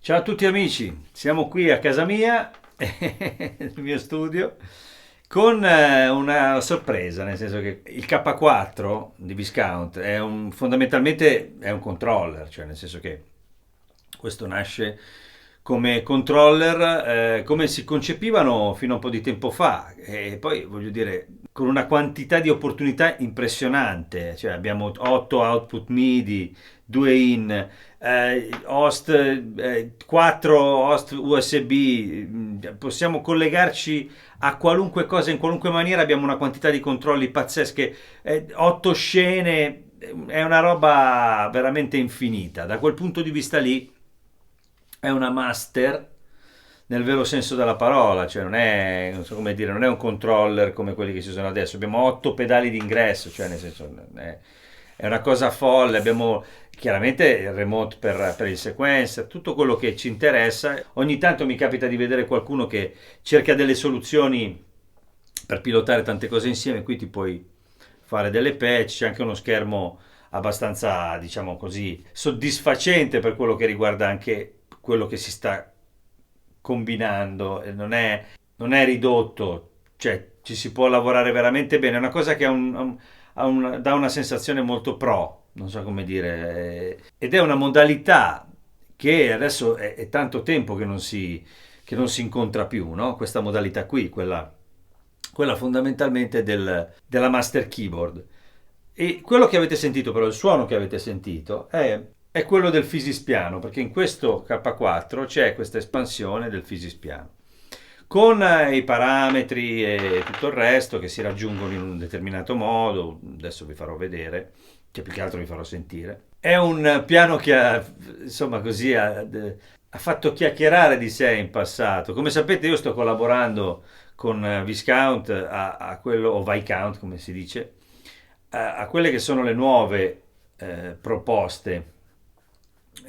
Ciao a tutti amici, siamo qui a casa mia, nel mio studio, con una sorpresa, nel senso che il K4 di Viscount fondamentalmente è un controller, cioè nel senso che questo nasce come controller, come si concepivano fino a un po' di tempo fa, e poi voglio dire con una quantità di opportunità impressionante, cioè abbiamo 8 output MIDI, 2 in, host, 4 host USB, possiamo collegarci a qualunque cosa in qualunque maniera, abbiamo una quantità di controlli pazzesche, 8 scene, è una roba veramente infinita. Da quel punto di vista lì è una master nel vero senso della parola, cioè non so come dire, non è un controller come quelli che si usano adesso, abbiamo 8 pedali d'ingresso, cioè nel senso è una cosa folle, abbiamo chiaramente il remote per il sequencer, tutto quello che ci interessa. Ogni tanto mi capita di vedere qualcuno che cerca delle soluzioni per pilotare tante cose insieme, qui ti puoi fare delle patch, c'è anche uno schermo abbastanza, diciamo così, soddisfacente per quello che riguarda anche quello che si sta combinando, non è ridotto, cioè ci si può lavorare veramente bene, è una cosa che dà una sensazione molto pro, non so come dire, ed è una modalità che adesso è tanto tempo che non si incontra più, no? Questa modalità qui, quella fondamentalmente della master keyboard. E quello che avete sentito, però, il suono che avete sentito è quello del fisispiano, perché in questo K4 c'è questa espansione del fisispiano con i parametri e tutto il resto che si raggiungono in un determinato modo. Adesso vi farò vedere, cioè più che altro vi farò sentire. È un piano che insomma così ha fatto chiacchierare di sé in passato. Come sapete, io sto collaborando con Viscount a quello, o Viscount come si dice, a quelle che sono le nuove proposte,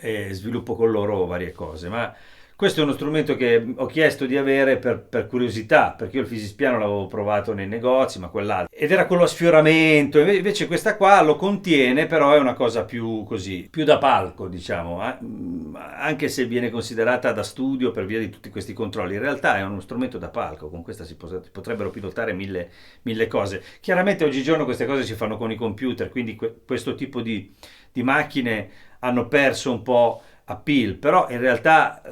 e sviluppo con loro varie cose. Ma questo è uno strumento che ho chiesto di avere per curiosità, perché io il fisispiano l'avevo provato nei negozi, ma quell'altro. Ed era quello a sfioramento, invece questa qua lo contiene, però è una cosa più così, più da palco, diciamo, anche se viene considerata da studio per via di tutti questi controlli. In realtà è uno strumento da palco, con questa si potrebbero pilotare mille cose. Chiaramente oggigiorno queste cose si fanno con i computer, quindi questo tipo di macchine hanno perso un po' appeal, però in realtà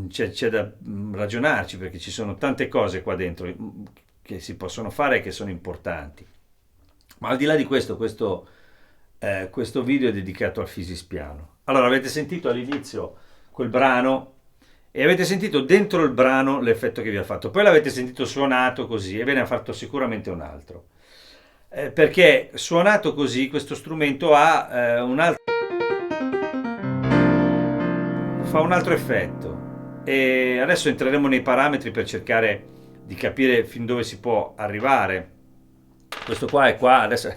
c'è da ragionarci perché ci sono tante cose qua dentro che si possono fare e che sono importanti. Ma al di là di questo video è dedicato al fisispiano. Allora, avete sentito all'inizio quel brano e avete sentito dentro il brano l'effetto che vi ha fatto, poi l'avete sentito suonato così e ve ne ha fatto sicuramente un altro. Perché suonato così questo strumento ha fa un altro effetto, e adesso entreremo nei parametri per cercare di capire fin dove si può arrivare. Questo qua è qua, adesso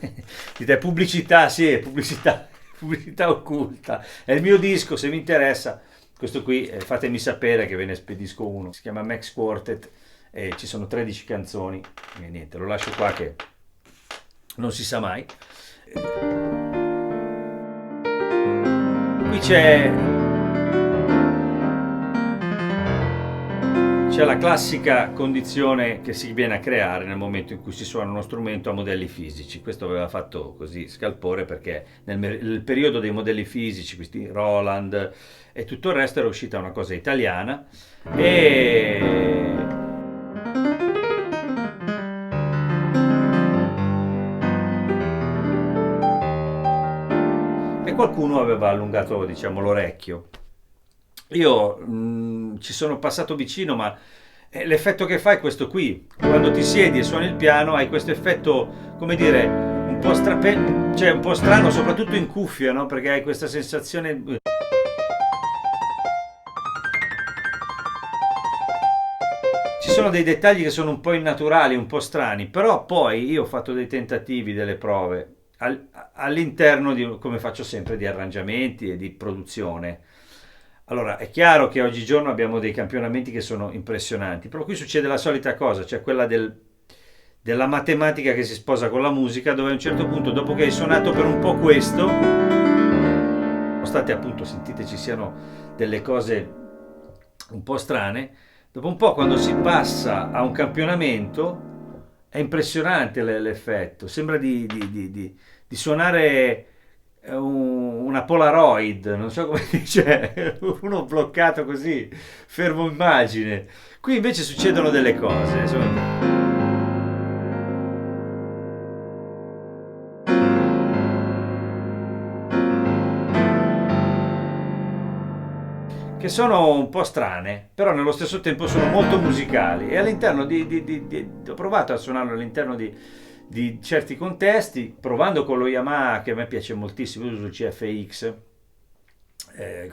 dite pubblicità, sì, è pubblicità, pubblicità occulta, è il mio disco, se vi interessa, questo qui, fatemi sapere che ve ne spedisco uno, si chiama Max Quartet e ci sono 13 canzoni, e niente, lo lascio qua che non si sa mai. Qui c'è la classica condizione che si viene a creare nel momento in cui si suona uno strumento a modelli fisici. Questo aveva fatto così scalpore perché nel periodo dei modelli fisici, questi Roland e tutto il resto, era uscita una cosa italiana e qualcuno aveva allungato, diciamo, l'orecchio. Io ci sono passato vicino, ma l'effetto che fa è questo qui. Quando ti siedi e suoni il piano, hai questo effetto, come dire, cioè un po' strano, soprattutto in cuffia, no? Perché hai questa sensazione. Ci sono dei dettagli che sono un po' innaturali, un po' strani, però poi io ho fatto dei tentativi, delle prove all'interno di, come faccio sempre, di arrangiamenti e di produzione. Allora, è chiaro che oggigiorno abbiamo dei campionamenti che sono impressionanti, però qui succede la solita cosa, cioè quella della matematica che si sposa con la musica, dove a un certo punto, dopo che hai suonato per un po' questo, nonostante appunto sentite ci siano delle cose un po' strane. Dopo un po', quando si passa a un campionamento, è impressionante l'effetto. Sembra di suonare una Polaroid, non so come dice, uno bloccato così, fermo immagine. Qui invece succedono delle cose. Che sono un po' strane, però nello stesso tempo sono molto musicali e all'interno ho provato a suonarlo all'interno di certi contesti, provando con lo Yamaha che a me piace moltissimo, io uso il CFX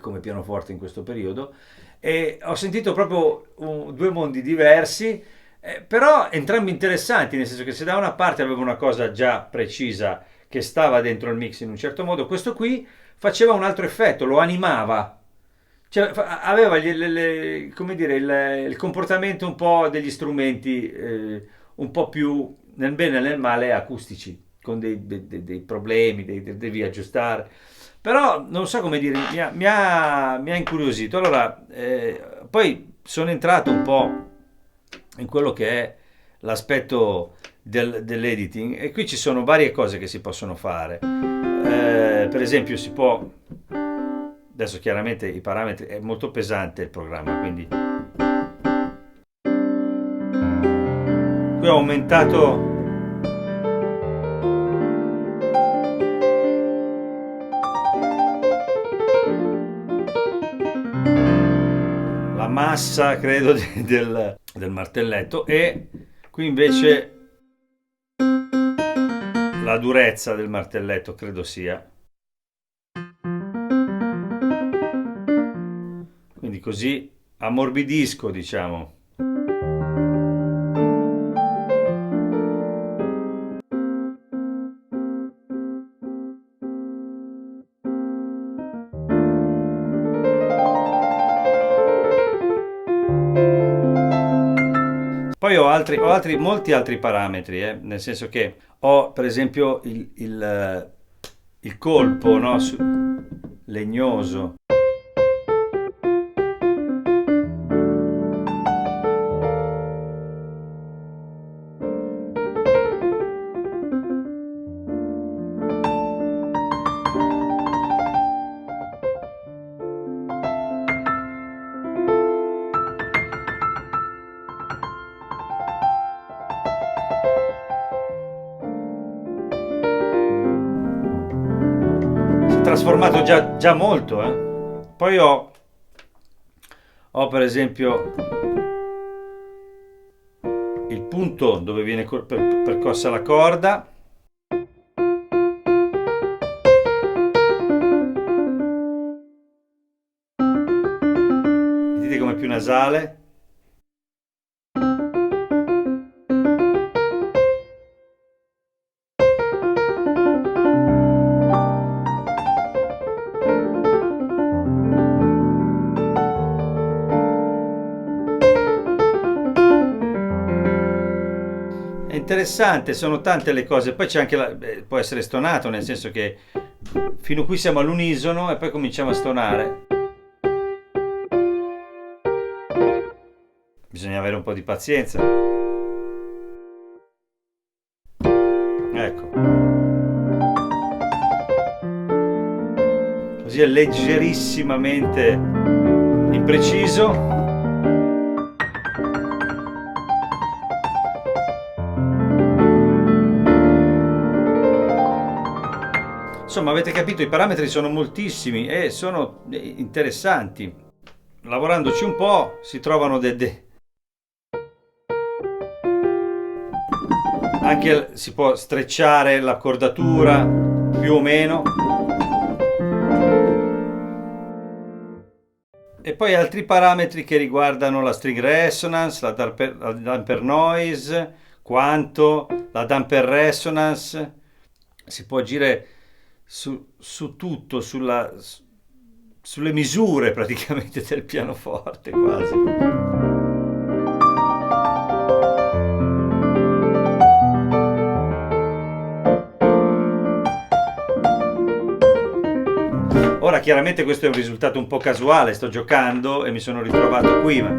come pianoforte in questo periodo e ho sentito proprio due mondi diversi, però entrambi interessanti, nel senso che se da una parte avevo una cosa già precisa che stava dentro il mix in un certo modo, questo qui faceva un altro effetto, lo animava. Cioè, aveva come dire, il comportamento un po' degli strumenti un po' più nel bene e nel male acustici, con dei problemi, devi aggiustare. Però non so come dire, mi ha incuriosito. Allora, poi sono entrato un po' in quello che è l'aspetto dell'editing e qui ci sono varie cose che si possono fare. Per esempio si può, adesso chiaramente i parametri, è molto pesante il programma, quindi qui ho aumentato la massa, credo, del martelletto e qui invece la durezza del martelletto credo sia. Quindi così ammorbidisco, diciamo. Poi molti altri parametri, nel senso che ho per esempio il colpo, no, legnoso. Si è trasformato già molto, eh. Poi ho per esempio il punto dove viene percossa la corda. Vedete com'è più nasale? È interessante, sono tante le cose. Poi c'è anche può essere stonato, nel senso che fino a qui siamo all'unisono e poi cominciamo a stonare. Bisogna avere un po' di pazienza. Ecco. Così è leggerissimamente impreciso. Insomma, avete capito, i parametri sono moltissimi e sono interessanti. Lavorandoci un po' si trovano anche si può strecciare l'accordatura più o meno. E poi altri parametri che riguardano la string resonance, la damper noise, quanto, la damper resonance. Si può agire su tutto, sulle misure praticamente del pianoforte quasi. Ora Ora chiaramente questo è un risultato un po' casuale, sto giocando e mi sono ritrovato qui, ma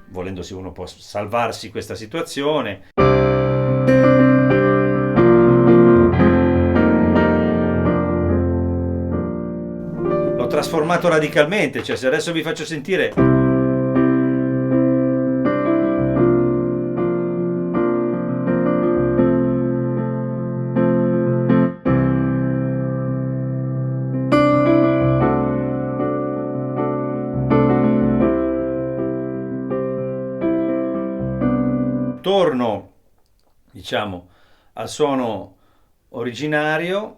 volendosi uno può salvarsi questa situazione. L'ho trasformato radicalmente, cioè se adesso vi faccio sentire torno, diciamo, al suono originario.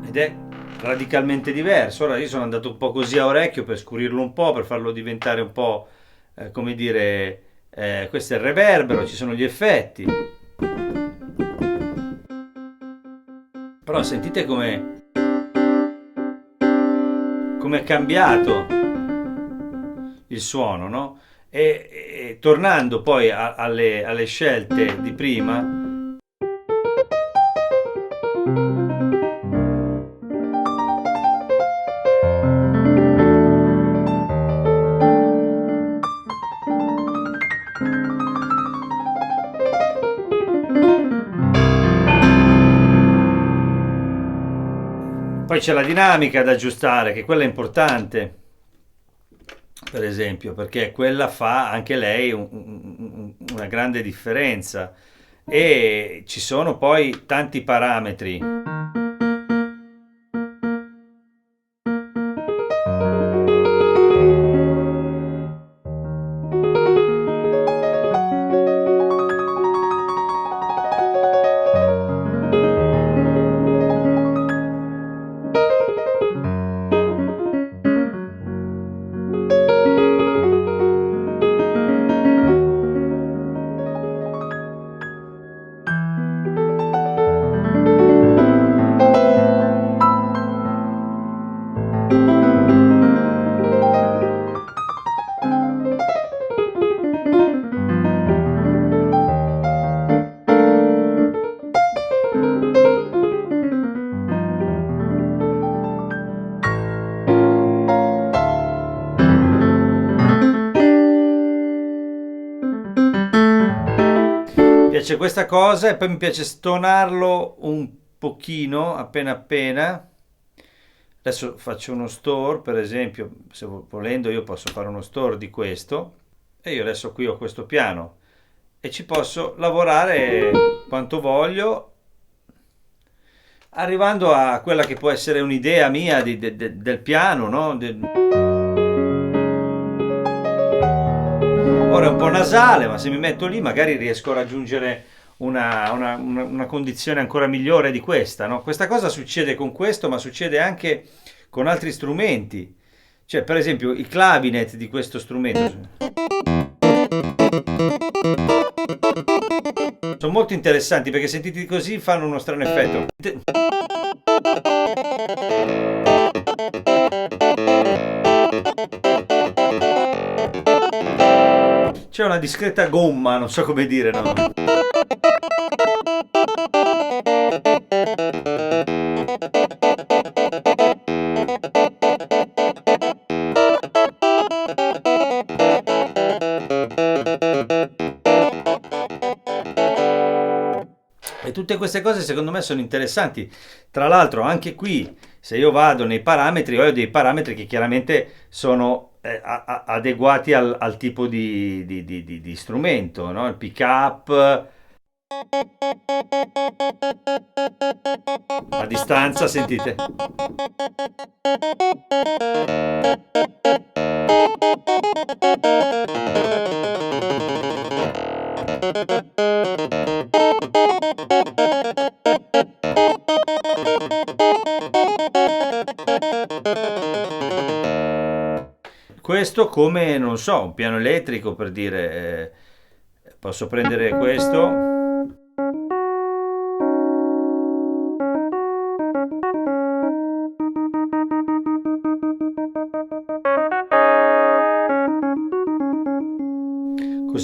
Ed è radicalmente diverso. Ora io sono andato un po' così a orecchio per scurirlo un po', per farlo diventare un po', come dire, questo è il reverbero, ci sono gli effetti. Però sentite come è cambiato il suono, no? E tornando poi alle scelte di prima, poi c'è la dinamica da aggiustare, che quella è importante, per esempio, perché quella fa anche lei una grande differenza. E ci sono poi tanti parametri. Mi piace questa cosa e poi mi piace stonarlo un pochino, appena appena. Adesso faccio uno store, per esempio, se volendo io posso fare uno store di questo e io adesso qui ho questo piano e ci posso lavorare quanto voglio, arrivando a quella che può essere un'idea mia del piano, no? Ora è un po' nasale, ma se mi metto lì magari riesco a raggiungere una condizione ancora migliore di questa, no? Questa cosa succede con questo, ma succede anche con altri strumenti. Cioè, per esempio, i clavinet di questo strumento sono molto interessanti perché sentiti così fanno uno strano effetto. C'è una discreta gomma, non so come dire, no? E tutte queste cose secondo me sono interessanti. Tra l'altro anche qui, se io vado nei parametri, ho dei parametri che chiaramente sono adeguati al tipo di strumento, no? Il pick up, a distanza, sentite. Questo come, non so, un piano elettrico per dire, posso prendere questo.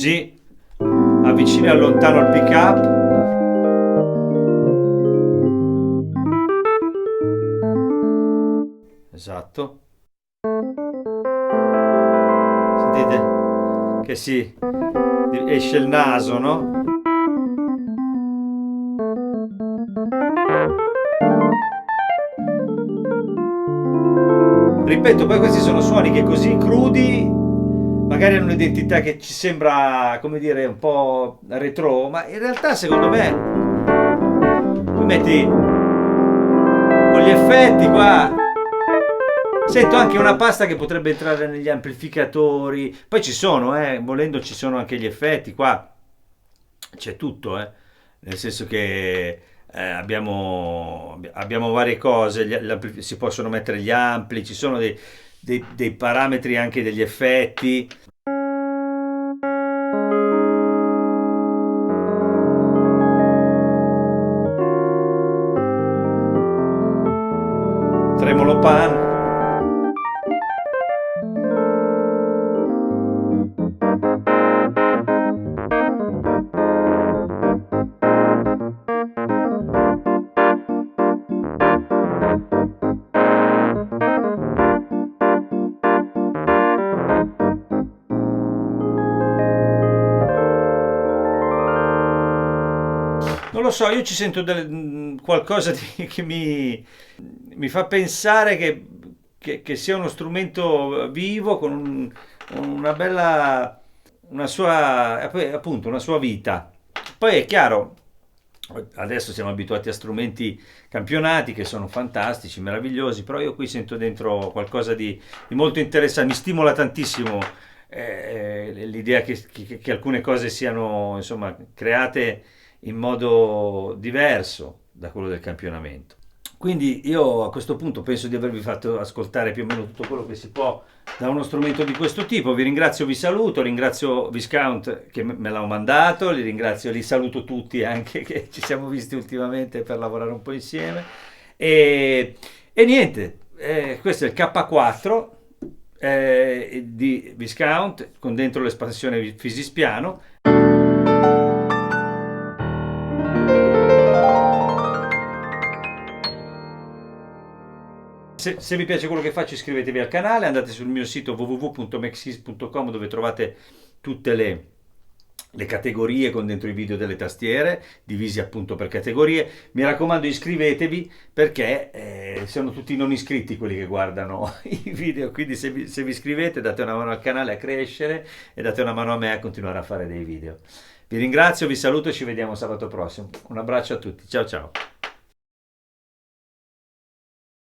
così avvicini e allontano il pick up. Esatto. Sentite che si esce il naso, no? Ripeto, poi questi sono suoni che così crudi magari hanno un'identità che ci sembra, come dire, un po' retro, ma in realtà secondo me tu metti con gli effetti qua. Sento anche una pasta che potrebbe entrare negli amplificatori. Poi ci sono, volendo ci sono anche gli effetti qua. C'è tutto, nel senso che abbiamo varie cose, si possono mettere gli ampli, ci sono dei parametri anche degli effetti. Tremolo pan. Non lo so, io ci sento qualcosa che mi fa pensare che sia uno strumento vivo con una bella, una sua, appunto, una sua vita. Poi è chiaro, adesso siamo abituati a strumenti campionati che sono fantastici, meravigliosi, però io qui sento dentro qualcosa di molto interessante, mi stimola tantissimo l'idea che alcune cose siano, insomma, create in modo diverso da quello del campionamento. Quindi io a questo punto penso di avervi fatto ascoltare più o meno tutto quello che si può da uno strumento di questo tipo. Vi ringrazio, vi saluto, ringrazio Viscount che me l'ha mandato, li ringrazio, li saluto tutti anche che ci siamo visti ultimamente per lavorare un po' insieme. E niente, questo è il K4 di Viscount con dentro l'espansione Fisispiano. Se vi piace quello che faccio iscrivetevi al canale, andate sul mio sito www.maxis.com dove trovate tutte le categorie con dentro i video delle tastiere, divisi appunto per categorie. Mi raccomando iscrivetevi perché sono tutti non iscritti quelli che guardano i video, quindi se vi iscrivete date una mano al canale a crescere e date una mano a me a continuare a fare dei video. Vi ringrazio, vi saluto e ci vediamo sabato prossimo. Un abbraccio a tutti, ciao ciao!